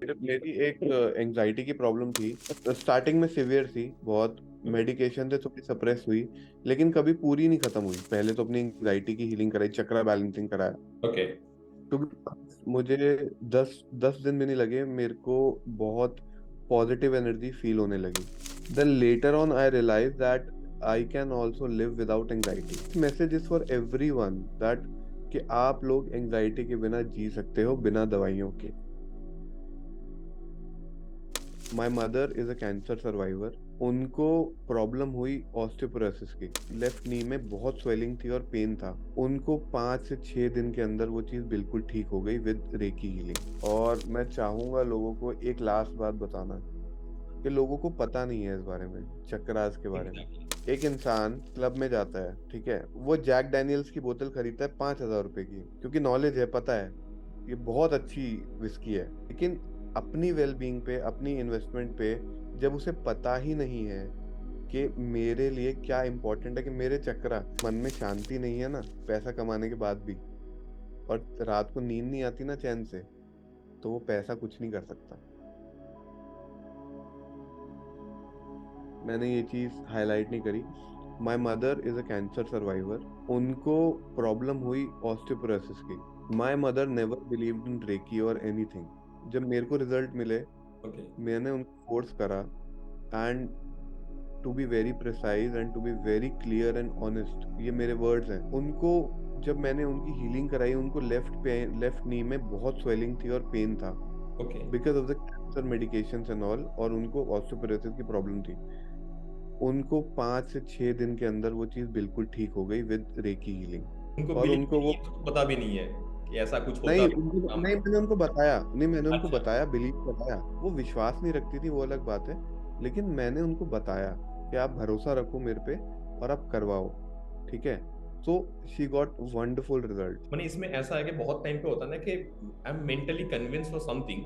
मेरी एक एंजाइटी की प्रॉब्लम थी। स्टार्टिंग में सिवियर थी बहुत। मेडिकेशन से थोड़ी सप्रेस हुई, लेकिन कभी पूरी नहीं खत्म हुई। पहले तो अपनी एंजाइटी की हीलिंग कराई, चक्रा बैलेंसिंग कराया। ओके। क्योंकि मुझे दस दस दिन भी नहीं लगे, मेरे को बहुत पॉजिटिव एनर्जी फील होने लगी। Then later on I realise that I can also live without anxiety. Message is for everyone that कि आप लोग एंजाइटी के बिना जी सकते हो, बिना दवाइयों के। माई mother is a cancer survivor. उनको प्रॉब्लम हुई ऑस्टियोपोरोसिस की। लेफ्ट नी में बहुत स्वेलिंग थी और पेन था। उनको 5 से 6 दिन के अंदर वो चीज़ बिल्कुल ठीक हो गई विद रेकी हीलिंग। और मैं चाहूंगा लोगों को एक लास्ट बात बताना कि लोगों को पता नहीं है इस बारे में, चक्रास के बारे में। एग्जैक्टली। एक इंसान क्लब में जाता है, ठीक है, वो जैक डैनियल्स की बोतल खरीदता है 5,000 रुपए की, क्योंकि नॉलेज है, पता है ये बहुत अच्छी विस्की है। लेकिन अपनी वेल बीइंग पे, अपनी इन्वेस्टमेंट पे, जब उसे पता ही नहीं है कि मेरे लिए क्या इंपॉर्टेंट है, कि मेरे चक्रा, मन में शांति नहीं है ना पैसा कमाने के बाद भी, और रात को नींद नहीं आती ना चैन से, तो वो पैसा कुछ नहीं कर सकता। मैंने ये चीज हाईलाइट नहीं करी। My mother is a cancer survivor. उनको प्रॉब्लम हुई ऑस्टियोपोरोसिस की। My mother never believed in reiki और एनीथिंग। जब मेरे को रिजल्ट मिले, ओके। मैंने उनको फोर्स करा। And to be very precise and to be very clear and honest, ये मेरे वर्ड्स हैं उनको। जब मैंने उनकी हीलिंग कराई, उनको लेफ्ट नी में बहुत स्वेलिंग थी और पेन था, okay. Because of the cancer medication and all, और उनको ऑस्टियोपोरोसिस की प्रॉब्लम थी। उनको 5 से 6 दिन के अंदर वो चीज़ बिल्कुल ठीक हो गई विद रेकी उनको हीलिंग। और बिलीव भी उनको नहीं वो, है, उसको पता भी नहीं है कि ऐसा कुछ होता नहीं भी उनको, है। नहीं मैंने उनको बताया, नहीं मैंने उनको अच्छा। बताया, बिलीव कराया। वो विश्वास नहीं रखती थी, वो अलग बात है। लेकिन मैंने उनको बताया कि आप भरोसा रखो मेरे पे और आप करवाओ, ठीक है। So she got wonderful result. मैंने इसमें ऐसा है कि बहुत टाइम पे होता है ना कि I am mentally convince for something,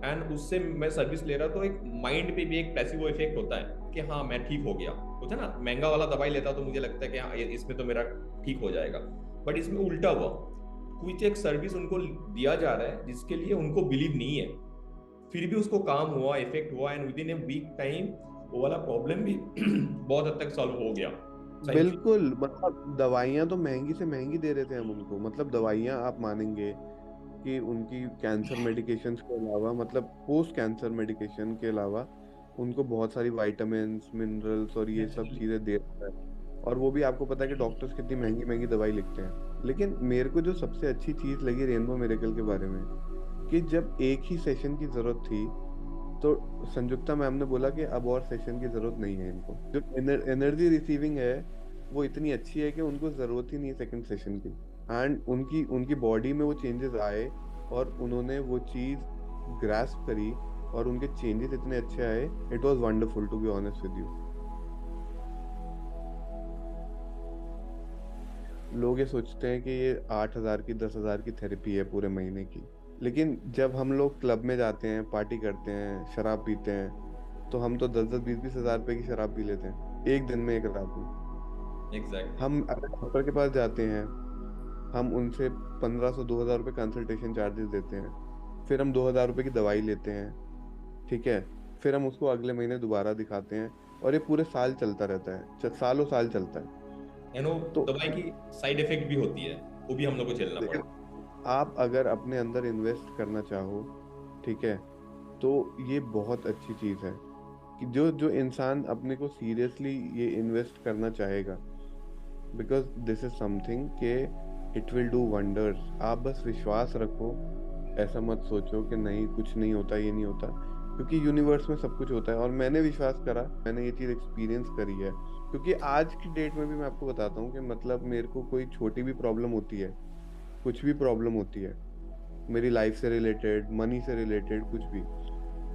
and उससे मैं सर्विस ले रहा, तो एक माइंड पे भी एक प्लेसिबो इफेक्ट होता है कि हाँ मैं ठीक हो गया। होता है ना, महंगा वाला दवाई लेता तो मुझे लगता है कि हाँ इसमें तो मेरा ठीक हो जाएगा। बट इसमें उल्टा हुआ, कुछ एक सर्विस उनको दिया जा रहा है जिसके लिए उनको बिलीव नहीं है, फिर भी उसको काम हुआ, इफेक्ट हुआ, and within a week time वो वाला प्रॉब्लम भी बहुत हद तक सॉल्व हो गया। साइंटिफिक। बिल्कुल, मतलब दवाइयां तो महंगी से महंगी दे रहे थे हम उनको। मतलब दवाइयां, आप मानेंगे कि उनकी कैंसर मेडिकेशन के अलावा, मतलब पोस्ट कैंसर मेडिकेशन के अलावा, उनको बहुत सारी विटामिन्स, मिनरल्स और ये सब नेचुरली। चीजें दे रहा है। और वो भी आपको पता है कि डॉक्टर्स कितनी महंगी महंगी दवाई लिखते हैं। लेकिन मेरे को जो सबसे अच्छी चीज लगी रेनबो मेरेकल के बारे में, कि जब एक ही सेशन की जरूरत थी, तो संयुक्ता मैम ने बोला कि अब और सेशन की जरूरत नहीं है इनको। जो एनर्जी रिसीविंग है वो इतनी अच्छी है कि उनको जरूरत ही नहीं है सेकंड सेशन की। एंड उनकी उनकी बॉडी में वो चेंजेस आए, और उन्होंने वो चीज ग्रास्प करी, और उनके चेंजेस इतने अच्छे आए। It was wonderful, to be honest with you. लोग ये सोचते हैं कि ये 8,000 की, 10,000 की थेरेपी है पूरे महीने की। लेकिन जब हम लोग क्लब में जाते हैं, पार्टी करते हैं, शराब पीते हैं, तो हम तो 10-10, 20-20 हज़ार रुपए की शराब पी लेते हैं एक दिन में, एक रात में। एग्जैक्टली। हम अगर डॉक्टर के पास जाते हैं, हम उनसे 1,500-2,000 रुपये कंसल्टेशन चार्जेस देते हैं। फिर हम 2,000 रुपये की दवाई लेते हैं, ठीक है। फिर हम उसको अगले महीने दोबारा दिखाते हैं, और ये पूरे साल चलता रहता है, सालों साल चलता है। एनो, तो दवाई की साइड इफेक्ट भी होती है, वो भी हम लोग को झेलना देखिए, पड़ता आप अगर अपने अंदर इन्वेस्ट करना चाहो, ठीक है, तो ये बहुत अच्छी चीज है। कि जो जो इंसान अपने को सीरियसली ये इन्वेस्ट करना चाहेगा, बिकॉज दिस इज समथिंग के इट विल डू वंडर्स। आप बस विश्वास रखो। ऐसा मत सोचो कि नहीं कुछ नहीं होता, ये नहीं होता, क्योंकि यूनिवर्स में सब कुछ होता है। और मैंने विश्वास करा, मैंने ये चीज एक्सपीरियंस करी है। क्योंकि आज की डेट में भी मैं आपको बताता हूँ कि मतलब मेरे को कोई छोटी भी प्रॉब्लम होती है, कुछ भी प्रॉब्लम होती है मेरी लाइफ से रिलेटेड, मनी से रिलेटेड, कुछ भी,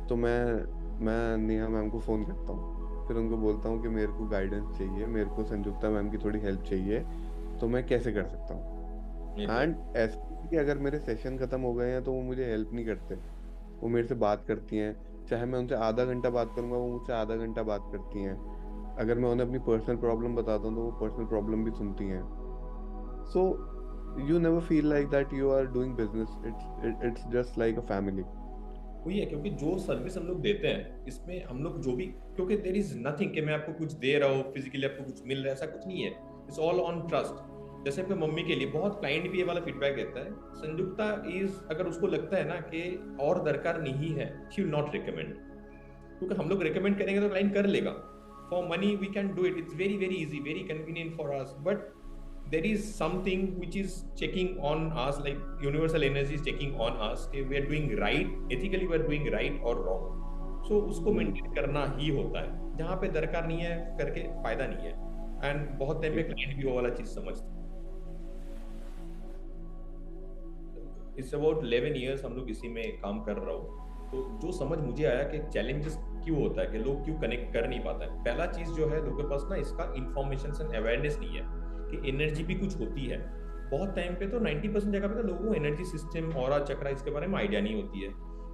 तो मैं नेहा मैम को फ़ोन करता हूँ। फिर उनको बोलता हूँ कि मेरे को गाइडेंस चाहिए, मेरे को संयुक्ता मैम की थोड़ी हेल्प चाहिए, तो मैं कैसे कर सकता हूँ। है। And exact. ऐसा नहीं कि अगर मेरे सेशन खत्म हो गए हैं तो वो मुझे हेल्प नहीं करते। वो मेरे से बात करती हैं। चाहे मैं उनसे आधा घंटा बात करूंगा, वो मुझसे आधा घंटा बात करती हैं। अगर मैं उन्हें अपनी पर्सनल प्रॉब्लम बताता हूँ तो वो पर्सनल प्रॉब्लम भी सुनती हैं। सो you never feel like that you are doing business. It's just like a family. वही है, क्योंकि जो सर्विस हम लोग देते हैं इसमें हम लोग जो भी, क्योंकि देर इज नथिंग कि मैं आपको कुछ दे रहा हूँ फिजिकली आपको कुछ मिल रहा है, ऐसा कुछ नहीं है। It's all on trust. जैसे अपने मम्मी के लिए बहुत क्लाइंट भी ये वाला फीडबैक देता है, संयुक्ता इज, अगर उसको लगता है ना कि और दरकार नहीं है, शी विल नॉट रिकमेंड। क्योंकि हम लोग रिकमेंड करेंगे तो क्लाइंट कर लेगा। For money we can do it, it's very very easy, very convenient for us, but there is something which is checking on us, like universal energy is checking on us कि we are doing right, ethically we are doing right or wrong. So उसको maintain करना ही होता है, जहाँ पे दरकार नहीं है करके फायदा नहीं है। एंड बहुत टाइम पे क्लाइंट भी वो वाला चीज समझते हैं। इट्स अबाउट 11 years हम लोग इसी में काम कर रहा हूँ। तो जो समझ मुझे आया कि चैलेंजेस क्यों होता है, कि लोग क्यों कनेक्ट कर नहीं पाते हैं। पहला चीज जो है, लोगों के पास ना इसका इंफॉर्मेशन एंड अवेयरनेस नहीं है कि एनर्जी भी कुछ होती है। बहुत टाइम पे तो 90% जगह पे तो लोगों को एनर्जी सिस्टम, ऑरा, चक्रा, इसके बारे में आइडिया नहीं होती है।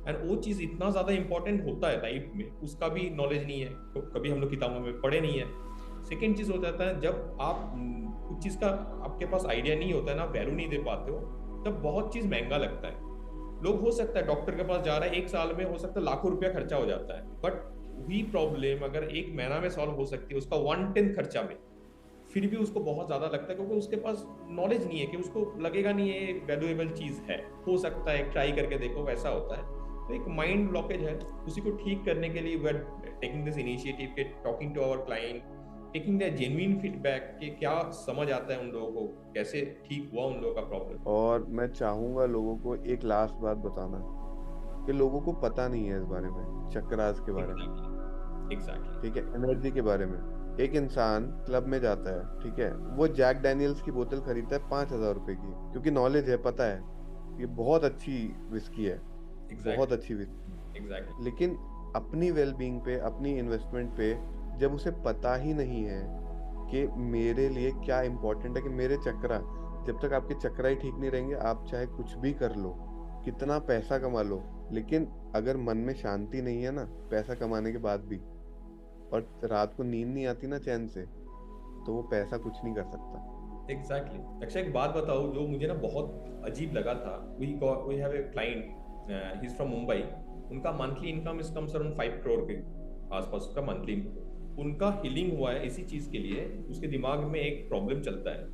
एंड वो चीज इतना ज्यादा इंपॉर्टेंट होता है लाइफ में, उसका भी नॉलेज नहीं है, तो कभी हम लोग किताबों में पढ़े नहीं है। सेकेंड चीज हो जाता है, जब आप कुछ चीज का आपके पास आइडिया नहीं होता है ना, वैल्यू नहीं दे पाते हो, तब बहुत चीज महंगा लगता है। लोग, हो सकता है डॉक्टर के पास जा रहा है, एक साल में हो सकता है लाखों रुपया खर्चा हो जाता है, बट वही प्रॉब्लम अगर एक महीना में सॉल्व हो सकती है उसका 1/10 खर्चा में, फिर भी उसको बहुत ज्यादा लगता है, क्योंकि उसके पास नॉलेज नहीं है, कि उसको लगेगा नहीं ये वैल्यूएबल चीज है, हो सकता है ट्राई करके देखो, वैसा होता है। तो एक माइंड ब्लॉकेज है, उसी को ठीक करने के लिए we are taking this initiative के talking to our client, taking the genuine feedback कि क्या समझ आता है उन लोगों को, कैसे ठीक हुआ उन लोगों का प्रॉब्लम। और मैं चाहूंगा लोगों को एक लास्ट बात बताना, कि लोगों को पता नहीं है इस बारे में, चक्रास के बारे में, एग्जैक्टली। ठीक है, एनर्जी के बारे में। एक इंसान क्लब में जाता है, ठीक है, वो जैक डैनियल्स की बोतल खरीदता है 5,000 रुपए की, क्योंकि नॉलेज है, पता है ये बहुत अच्छी विस्की है, बहुत अच्छी विस्की। एग्जैक्टली। लेकिन अपनी वेलबींग पे, अपनी इन्वेस्टमेंट पे, जब उसे पता ही नहीं है कि मेरे लिए क्या इम्पोर्टेंट है, कि मेरे चक्रा, जब तक आपके चक्रा ही ठीक नहीं रहेंगे, आप चाहे कुछ भी कर लो, कितना पैसा कमा लो, लेकिन अगर मन में शांति नहीं है ना, पैसा कमाने के बाद भी, और रात को नींद नहीं आती ना चैन से, तो वो पैसा कुछ नहीं कर सकता। एग्जैक्टली। अक्षय, एक बात बताओ जो मुझे ना बहुत अजीब लगा था। We have a client, he is from Mumbai. उनका monthly income is comes around 5 crore के आसपास उसका मंथली इनकम। उनका हीलिंग हुआ है इसी चीज के लिए, उसके दिमाग में एक प्रॉब्लम चलता है।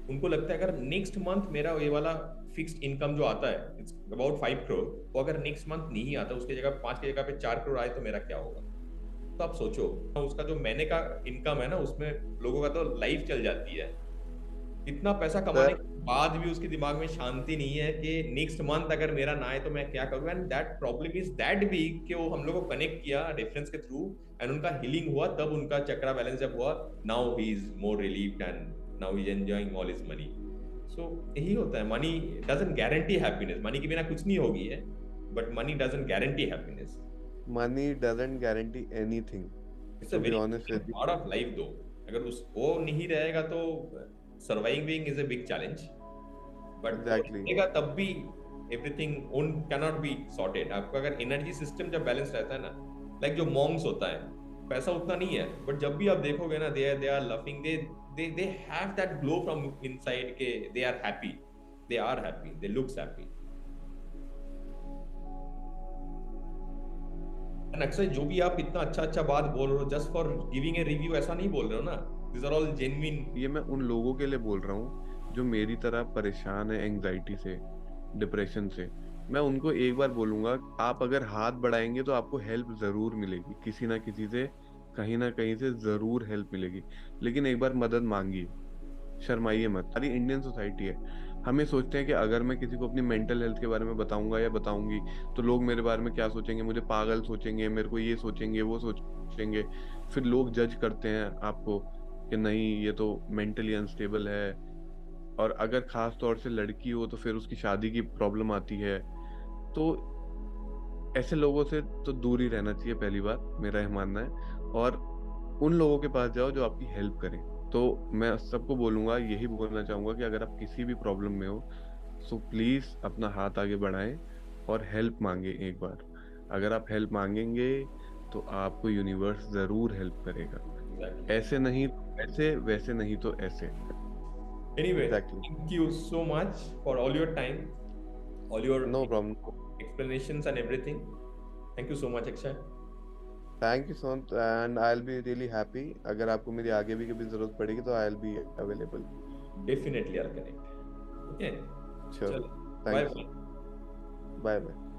उनको लगता है अगर नेक्स्ट मंथ मेरा ये वाला फिक्स्ड इनकम जो आता है, इट्स अबाउट 5 crore, वो अगर नेक्स्ट मंथ नहीं आता, उसकी जगह 5 की जगह पे 4 crore आए तो मेरा क्या होगा। तो आप सोचो, उसका जो महीने का इनकम है ना, उसमें लोगों का तो लाइफ चल जाती है। इतना पैसा कमाने सर, के बाद भी उसके दिमाग में शांति नहीं है कि नेक्स्ट मंथ अगर मेरा ना आए तो मैं क्या करूँ। And that problem is that big कि वो हम लोग को कनेक्ट किया रेफरेंस के थ्रू, एंड उनका हीलिंग हुआ, तब उनका चक्रा बैलेंस जब हुआ, now he is more relieved and now he is enjoying all his money. So यही होता है, money doesn't guarantee happiness, money के बिना कुछ नहीं होगी है, but money doesn't guarantee happiness. Money doesn't guarantee anything, it's a to be very honest with you. Part of life though. अगर उस वो नहीं रहेगा तो surviving is a big challenge, but वो एग्जैक्टली। रहेगा तब भी everything own cannot be sorted. आपका अगर एनर्जी सिस्टम जब बैलेंस रहता है ना, लाइक जो मॉन्क्स होता है, पैसा उतना नहीं है, बट जब भी आप देखोगे ना, they are loving, they have that glow from inside के they are happy, they looks happy. And अक्सर जो भी आप इतना अच्छा अच्छा बात बोल रहे हो just for giving a review, ऐसा नहीं बोल रहे हो ना, दिस आर ऑल जेन्युइन। ये मैं उन लोगों के लिए बोल रहा हूँ जो मेरी तरह परेशान है एंजाइटी से, डिप्रेशन से। मैं उनको एक बार बोलूंगा, आप अगर हाथ बढ़ाएंगे तो आपको हेल्प जरूर मिलेगी, किसी ना किसी से, कहीं ना कहीं से जरूर हेल्प मिलेगी। लेकिन एक बार मदद मांगिए, शर्माइए मत। सारी इंडियन सोसाइटी है, हमें सोचते हैं कि अगर मैं किसी को अपनी मेंटल हेल्थ के बारे में बताऊंगा या बताऊंगी तो लोग मेरे बारे में क्या सोचेंगे, मुझे पागल सोचेंगे, मेरे को ये सोचेंगे, वो सोचेंगे। फिर लोग जज करते हैं आपको कि नहीं ये तो मेंटली अनस्टेबल है। और अगर खास तौर से लड़की हो तो फिर उसकी शादी की प्रॉब्लम आती है। तो ऐसे लोगों से तो दूर ही रहना चाहिए, पहली बात मेरा यह मानना है। और उन लोगों के पास जाओ जो आपकी हेल्प करें। तो मैं सबको बोलूंगा, यही बोलना चाहूंगा कि अगर आप किसी भी प्रॉब्लम में हो, सो प्लीज अपना हाथ आगे बढ़ाएं और हेल्प मांगे एक बार। अगर आप हेल्प मांगेंगे तो आपको यूनिवर्स जरूर हेल्प करेगा। ऐसे नहीं ऐसे, वैसे नहीं तो ऐसे। Anyway, exactly. thank you so much for all your time, all your no problem. explanations and everything. Thank you so much Akshay. Thank you so much, and I will be really happy. अगर आपको मेरी आगे भी कभी जरूरत पड़ेगी तो I will be available. Definitely I connect. Okay, sure. चलो, bye thank you. Bye. Bye bye.